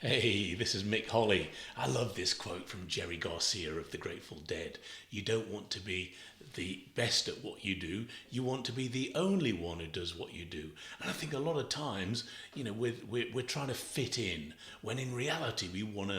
Hey, this is Mick Holly. I love this quote from Jerry Garcia of the Grateful Dead. You don't want to be the best at what you do. You want to be the only one who does what you do. And I think a lot of times, we're trying to fit in when in reality we want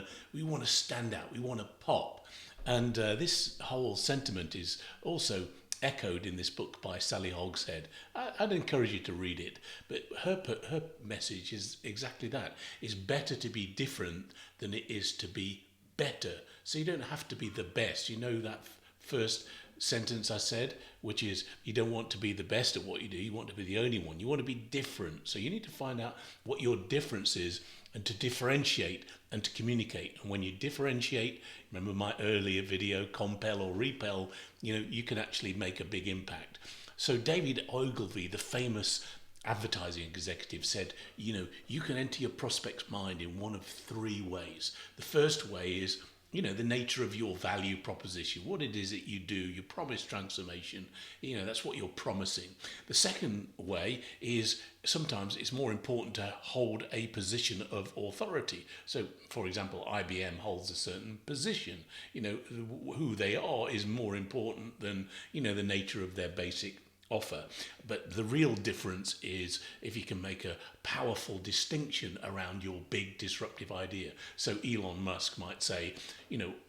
to stand out. We want to pop. And this whole sentiment is also echoed in this book by Sally Hogshead. I'd encourage you to read it, but her message is exactly that. It's better to be different than it is to be better. So you don't have to be the best. You know that first sentence I said, which is you don't want to be the best at what you do, you want to be the only one. You want to be different. So you need to find out what your difference is and to differentiate and to communicate. And when you differentiate, remember my earlier video, compel or repel, you can actually make a big impact. So David Ogilvy, the famous advertising executive, said, you can enter your prospect's mind in one of three ways. The first way is the nature of your value proposition, what it is that you do, your promise transformation, that's what you're promising. The second way is sometimes it's more important to hold a position of authority. So, for example, IBM holds a certain position. Who they are is more important than, the nature of their basic offer. But the real difference is if you can make a powerful distinction around your big disruptive idea. So Elon Musk might say,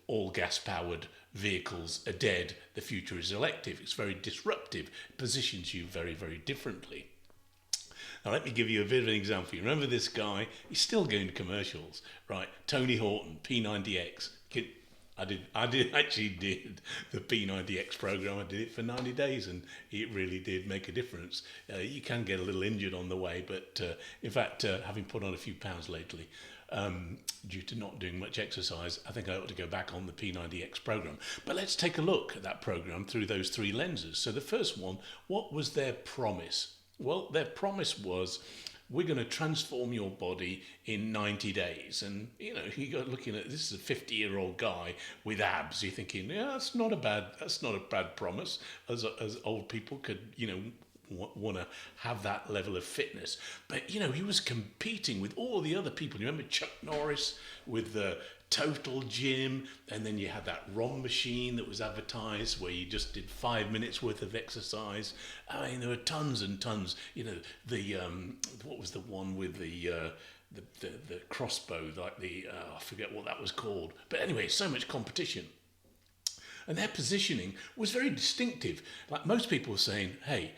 all gas powered vehicles are dead, the future is electric. It's very disruptive, it positions you very, very differently. Now, let me give you a bit of an example. You remember this guy? He's still going to commercials, right? Tony Horton, P90X. I actually did the P90X program. I did it for 90 days and it really did make a difference. You can get a little injured on the way, but in fact, having put on a few pounds lately, due to not doing much exercise, I think I ought to go back on the P90X program. But let's take a look at that program through those three lenses. So the first one, what was their promise? Well, their promise was, we're going to transform your body in 90 days. And, you got looking at, this is a 50-year-old guy with abs. You're thinking, yeah, that's not a bad promise, as old people could, want to have that level of fitness. But, he was competing with all the other people. You remember Chuck Norris with the Total Gym, and then you had that ROM machine that was advertised where you just did 5 minutes worth of exercise. I mean, there were tons and tons. What was the one with the crossbow, like I forget what that was called. But anyway, so much competition. And their positioning was very distinctive. Like most people were saying, hey,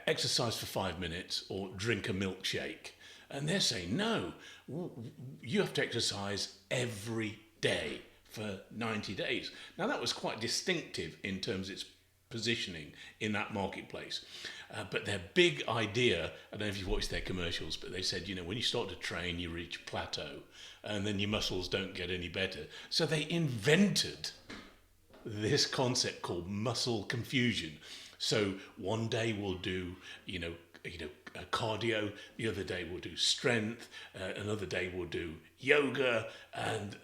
exercise for 5 minutes or drink a milkshake. And they're saying, no, you have to exercise every day for 90 days. Now, that was quite distinctive in terms of its positioning in that marketplace. But their big idea, I don't know if you've watched their commercials, but they said, when you start to train, you reach plateau, and then your muscles don't get any better. So they invented this concept called muscle confusion. So one day we'll do, cardio, the other day we'll do strength, another day we'll do yoga, and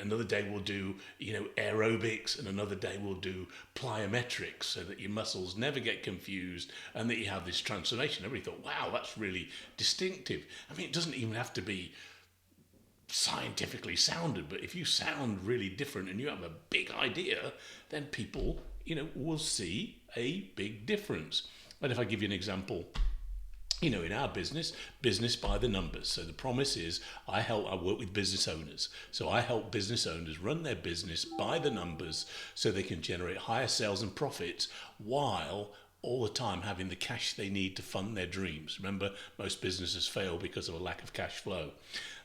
another day we'll do, aerobics, and another day we'll do plyometrics, so that your muscles never get confused and that you have this transformation. Everybody thought, wow, that's really distinctive. I mean, it doesn't even have to be scientifically sounded, but if you sound really different and you have a big idea, then people, will see a big difference. And if I give you an example, in our business by the numbers. So the promise is I work with business owners. So I help business owners run their business by the numbers so they can generate higher sales and profits while all the time having the cash they need to fund their dreams. Remember, most businesses fail because of a lack of cash flow.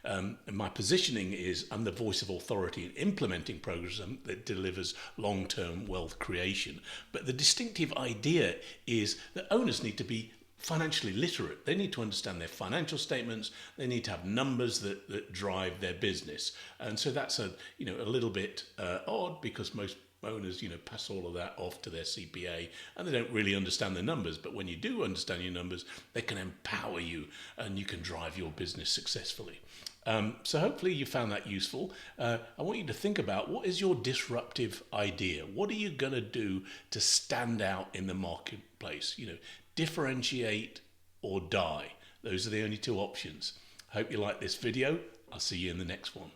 And my positioning is I'm the voice of authority in implementing programs that delivers long-term wealth creation. But the distinctive idea is that owners need to be financially literate. They need to understand their financial statements. They need to have numbers that drive their business. And so that's a little bit odd, because most owners, pass all of that off to their CPA and they don't really understand the numbers. But when you do understand your numbers, they can empower you and you can drive your business successfully. So hopefully you found that useful. I want you to think about, what is your disruptive idea? What are you going to do to stand out in the marketplace? Differentiate or die. Those are the only two options. I hope you like this video. I'll see you in the next one.